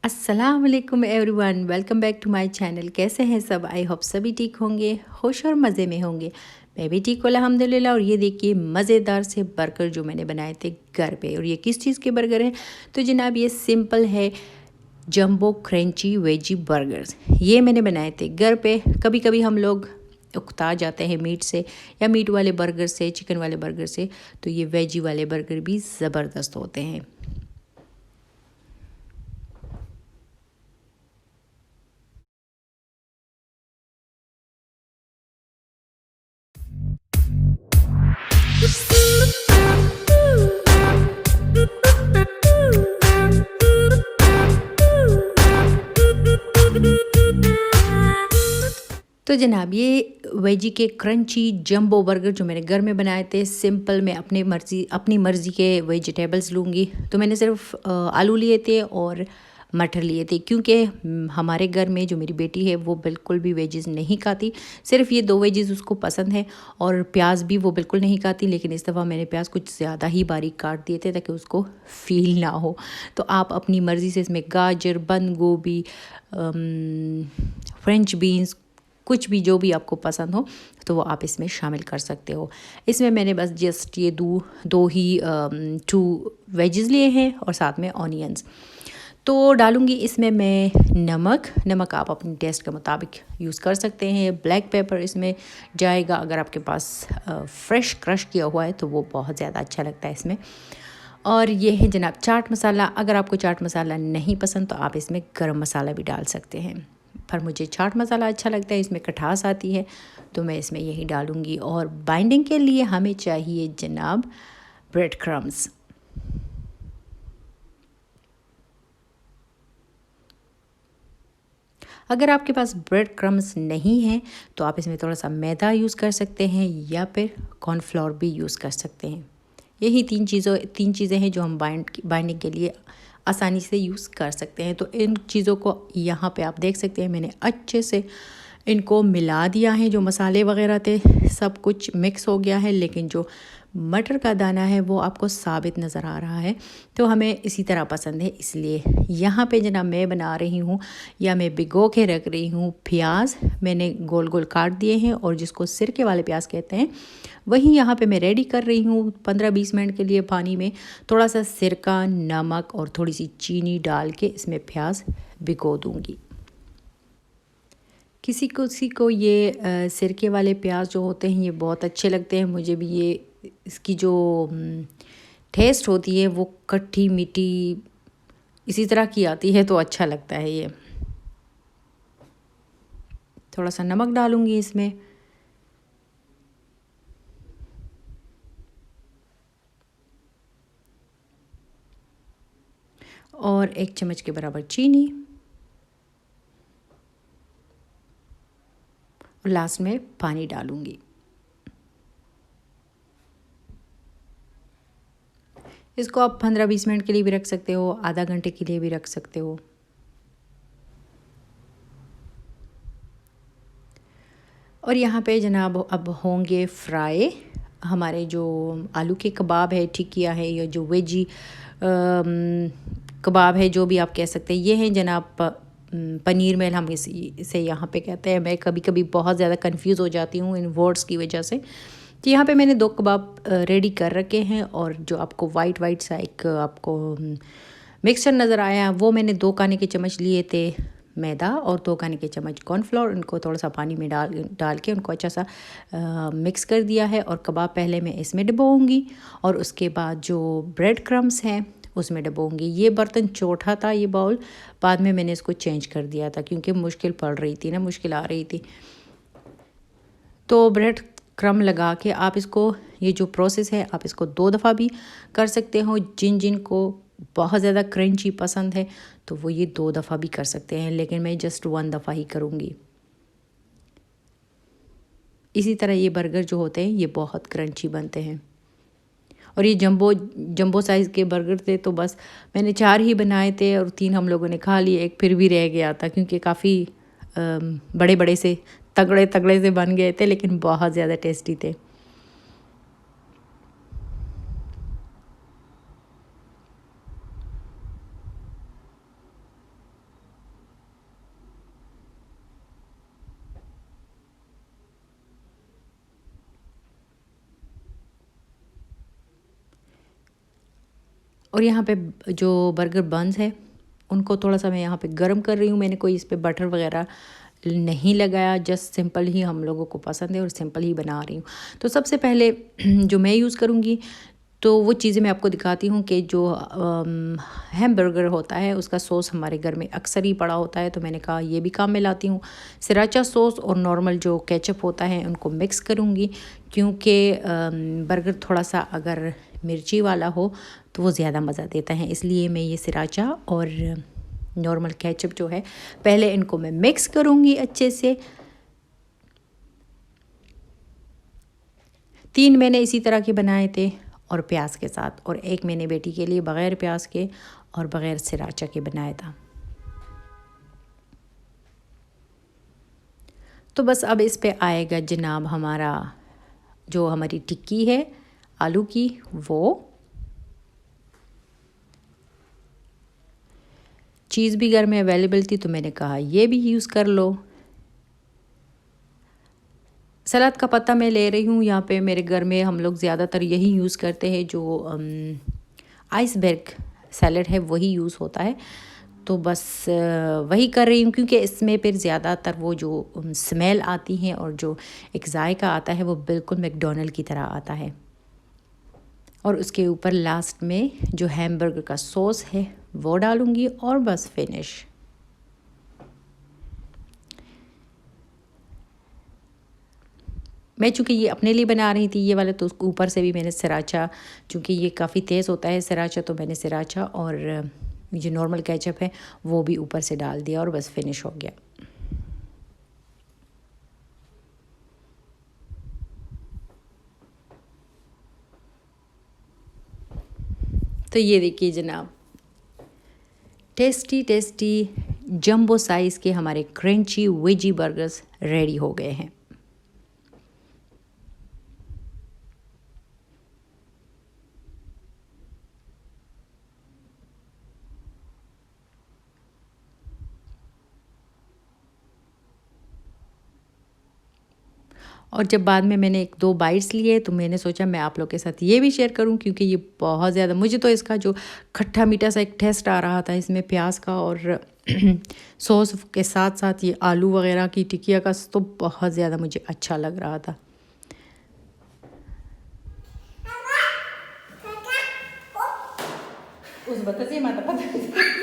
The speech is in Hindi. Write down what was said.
अस्सलाम वालेकुम everyone, welcome back to my channel. कैसे हैं सब? आई होप सभी ठीक होंगे, खुश और मज़े में होंगे। मैं भी ठीक हूँ अल्हम्दुलिल्लाह। और ये देखिए मज़ेदार से बर्गर जो मैंने बनाए थे घर पे। और ये किस चीज़ के बर्गर हैं? तो जनाब ये सिंपल है, जंबो क्रंची वेजी बर्गर्स। ये मैंने बनाए थे घर पे। कभी कभी हम लोग उकता जाते हैं मीट से, या मीट वाले बर्गर से, चिकन वाले बर्गर से, तो ये वेजी वाले बर्गर भी ज़बरदस्त होते हैं। तो जनाब ये वेजी के क्रंची जंबो बर्गर जो मैंने घर में बनाए थे सिंपल, मैं अपनी मर्ज़ी के वेजिटेबल्स लूँगी। तो मैंने सिर्फ आलू लिए थे और मटर लिए थे, क्योंकि हमारे घर में जो मेरी बेटी है वो बिल्कुल भी वेजिज़ नहीं खाती। सिर्फ ये दो वेजिज़ उसको पसंद है, और प्याज भी वो बिल्कुल नहीं खाती। लेकिन इस दफ़ा मैंने प्याज कुछ ज़्यादा ही बारीक काट दिए थे ताकि उसको फ़ील ना हो। तो आप अपनी मर्ज़ी से इसमें गाजर, बंद गोभी, फ्रेंच बीन्स, कुछ भी जो भी आपको पसंद हो तो वो आप इसमें शामिल कर सकते हो। इसमें मैंने बस जस्ट ये दो ही 2 वेजेस लिए हैं, और साथ में ऑनियंस। तो डालूँगी इसमें मैं नमक आप अपने टेस्ट के मुताबिक यूज़ कर सकते हैं। ब्लैक पेपर इसमें जाएगा, अगर आपके पास फ्रेश क्रश किया हुआ है तो वो बहुत ज़्यादा अच्छा लगता है इसमें। और ये है जनाब चाट मसाला। अगर आपको चाट मसाला नहीं पसंद तो आप इसमें गरम मसाला भी डाल सकते हैं, पर मुझे चाट मसाला अच्छा लगता है, इसमें खटास आती है तो मैं इसमें यही डालूँगी। और बाइंडिंग के लिए हमें चाहिए जनाब ब्रेड क्रम्स। अगर आपके पास ब्रेड क्रम्स नहीं है तो आप इसमें थोड़ा सा मैदा यूज़ कर सकते हैं, या फिर कॉर्नफ्लोर भी यूज़ कर सकते हैं। यही तीन चीज़ें हैं जो हम बाइंडिंग के लिए आसानी से यूज़ कर सकते हैं। तो इन चीज़ों को यहाँ पे आप देख सकते हैं, मैंने अच्छे से इनको मिला दिया है। जो मसाले वगैरह थे सब कुछ मिक्स हो गया है, लेकिन जो मटर का दाना है वो आपको साबित नज़र आ रहा है। तो हमें इसी तरह पसंद है, इसलिए यहाँ पे जनाब मैं बना रही हूँ, या मैं भिगो के रख रही हूँ प्याज। मैंने गोल गोल काट दिए हैं, और जिसको सिरके वाले प्याज कहते हैं वही यहाँ पे मैं रेडी कर रही हूँ 15-20 मिनट के लिए। पानी में थोड़ा सा सिरका, नमक और थोड़ी सी चीनी डाल के इसमें प्याज भिगो दूँगी। किसी को ये सिरके वाले प्याज जो होते हैं ये बहुत अच्छे लगते हैं। मुझे भी ये इसकी जो टेस्ट होती है वो खट्टी मीठी इसी तरह की आती है, तो अच्छा लगता है ये। थोड़ा सा नमक डालूँगी इसमें, और 1 चम्मच के बराबर चीनी, और लास्ट में पानी डालूँगी। इसको आप 15-20 मिनट के लिए भी रख सकते हो, आधा घंटे के लिए भी रख सकते हो। और यहाँ पे जनाब अब होंगे फ्राई हमारे जो आलू के कबाब है, टिकिया है, या जो वेजी कबाब है, जो भी आप कह सकते हैं। ये हैं जनाब पनीर मेल हम इसे यहाँ पे कहते हैं। मैं कभी कभी बहुत ज़्यादा कंफ्यूज हो जाती हूँ इन वर्ड्स की वजह से। तो यहाँ पे मैंने 2 कबाब रेडी कर रखे हैं, और जो आपको वाइट वाइट सा एक आपको मिक्सचर नज़र आया वो मैंने 2 खाने के चम्मच लिए थे मैदा, और 2 खाने के चम्मच कॉर्नफ्लोर। इनको थोड़ा सा पानी में डाल के उनको अच्छा सा मिक्स कर दिया है। और कबाब पहले मैं इसमें डुबोऊँगी, और उसके बाद जो ब्रेड क्रम्स हैं उसमें डुबोऊँगी। ये बर्तन छोटा था, ये बाउल, बाद में मैंने इसको चेंज कर दिया था क्योंकि मुश्किल आ रही थी। तो ब्रेड क्रम लगा के आप इसको, ये जो प्रोसेस है आप इसको 2 दफ़ा भी कर सकते हो। जिन को बहुत ज़्यादा क्रंची पसंद है तो वो ये 2 दफ़ा भी कर सकते हैं, लेकिन मैं जस्ट 1 दफ़ा ही करूँगी। इसी तरह ये बर्गर जो होते हैं ये बहुत क्रंची बनते हैं। और ये जंबो साइज़ के बर्गर थे, तो बस मैंने 4 ही बनाए थे, और 3 हम लोगों ने खा लिए, एक फिर भी रह गया था क्योंकि काफ़ी बड़े-बड़े से तगड़े-तगड़े से बन गए थे, लेकिन बहुत ज़्यादा टेस्टी थे। और यहाँ पे जो बर्गर बन्स है उनको थोड़ा सा मैं यहाँ पे गर्म कर रही हूँ। मैंने कोई इस पे बटर वगैरह नहीं लगाया, जस्ट सिंपल ही हम लोगों को पसंद है और सिंपल ही बना रही हूँ। तो सबसे पहले जो मैं यूज़ करूँगी तो वो चीज़ें मैं आपको दिखाती हूँ कि जो हैमबर्गर होता है उसका सॉस हमारे घर में अक्सर ही पड़ा होता है, तो मैंने कहा ये भी काम में लाती हूँ। सिराचा सॉस और नॉर्मल जो केचप होता है उनको मिक्स करूँगी, क्योंकि बर्गर थोड़ा सा अगर मिर्ची वाला हो तो वो ज़्यादा मज़ा देता है, इसलिए मैं ये सिराचा और नॉर्मल केचप जो है पहले इनको मैं मिक्स करूँगी अच्छे से। 3 मैंने इसी तरह के बनाए थे और प्याज के साथ, और एक मैंने बेटी के लिए बग़ैर प्याज के और बग़ैर सिराचा के बनाया था। तो बस अब इस पे आएगा जनाब हमारा जो हमारी टिक्की है आलू की, वो चीज़ भी घर में अवेलेबल थी तो मैंने कहा ये भी यूज़ कर लो। सलाद का पत्ता मैं ले रही हूँ, यहाँ पे मेरे घर में हम लोग ज़्यादातर यही यूज़ करते हैं, जो आइसबर्ग सैलड है वही यूज़ होता है। तो बस वही कर रही हूँ, क्योंकि इसमें फिर ज़्यादातर वो जो स्मेल आती है और जो एक जायका आता है वो बिल्कुल मैकडॉनल्ड की तरह आता है। और उसके ऊपर लास्ट में जो हैमबर्गर का सॉस है वो डालूँगी और बस फिनिश। मैं चूँकि ये अपने लिए बना रही थी ये वाला, तो उसको ऊपर से भी मैंने सिराचा, चूँकि ये काफ़ी तेज़ होता है सिराचा, तो मैंने सिराचा और जो नॉर्मल केचप है वो भी ऊपर से डाल दिया और बस फिनिश हो गया। तो ये देखिए जनाब, टेस्टी टेस्टी जंबो साइज़ के हमारे क्रंची वेजी बर्गर्स रेडी हो गए हैं। और जब बाद में मैंने 1-2 बाइट्स लिए तो मैंने सोचा मैं आप लोग के साथ ये भी शेयर करूं, क्योंकि ये बहुत ज़्यादा, मुझे तो इसका जो खट्टा मीठा सा एक टेस्ट आ रहा था इसमें प्याज का और सॉस के साथ साथ ये आलू वगैरह की टिकिया का, तो बहुत ज़्यादा मुझे अच्छा लग रहा था। उस बता से माता पता